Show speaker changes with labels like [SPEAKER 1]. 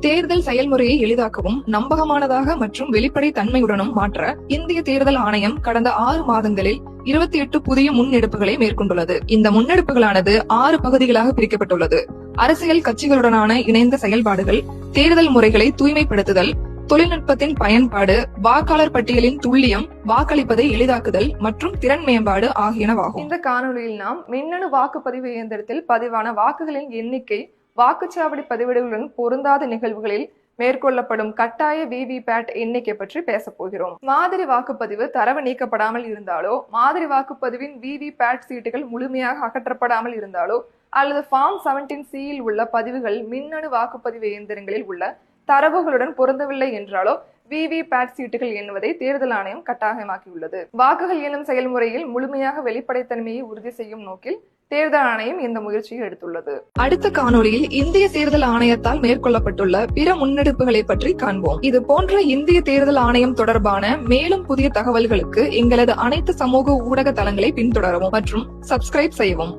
[SPEAKER 1] தேர்தல் செயல்முறையை எளிதாக்கவும் நம்பகமானதாக மற்றும் வெளிப்படை தன்மையுடனும் மாற்ற இந்திய தேர்தல் ஆணையம் கடந்த 6 மாதங்களில் 28 புதிய முன்னெடுப்புகளை மேற்கொண்டுள்ளது. இந்த முன்னெடுப்புகளானது 6 பகுதிகளாக பிரிக்கப்பட்டுள்ளது. அரசியல் கட்சிகளுடனான இணைந்த செயல்பாடுகள், தேர்தல் முறைகளை தூய்மைப்படுத்துதல், தொழில்நுட்பத்தின் பயன்பாடு, வாக்காளர் பட்டியலின் துல்லியம், வாக்களிப்பதை எளிதாக்குதல் மற்றும் திறன் மேம்பாடு ஆகியனவாகும். இந்த காணொலியில் நாம் மின்னணு வாக்குப்பதிவு இயந்திரத்தில் பதிவான வாக்குகளின் எண்ணிக்கை, வாக்குச்சாவடி பதிவேடுகளுடன் பொருந்தாத நிகழ்வுகளில் மேற்கொள்ளப்படும் கட்டாய விவிபேட் எண்ணிக்கை பற்றி பேச போகிறோம். மாதிரி வாக்குப்பதிவு தரவு நீக்கப்படாமல் இருந்தாலோ, மாதிரி வாக்குப்பதிவின் விவிபேட் சீட்டுகள் முழுமையாக அகற்றப்படாமல் இருந்தாலோ, அல்லது ஃபார்ம் 17C உள்ள பதிவுகள் மின்னணு வாக்குப்பதிவு இயந்திரங்களில் உள்ள தரவுகளுடன் பொருந்தவில்லை என்றாலோ விவிபேட் சீட்டுகள் எண்ணுவதை தேர்தல் ஆணையம் கட்டாயமாக்கியுள்ளது. வாக்குகள் எண்ணும் செயல்முறையில் முழுமையாக வெளிப்படைத்தன்மையை உறுதி செய்யும் நோக்கில் தேர்தல் ஆணையம் இந்த முயற்சியை எடுத்துள்ளது. அடுத்த காணொலியில் இந்திய தேர்தல் ஆணையத்தால் மேற்கொள்ளப்பட்டுள்ள பிற முன்னெடுப்புகளை பற்றி காண்போம். இது போன்ற இந்திய தேர்தல் ஆணையம் தொடர்பான மேலும் புதிய தகவல்களுக்கு எங்களது அனைத்து சமூக ஊடக தளங்களை பின்தொடரவும் மற்றும் சப்ஸ்கிரைப் செய்யவும்.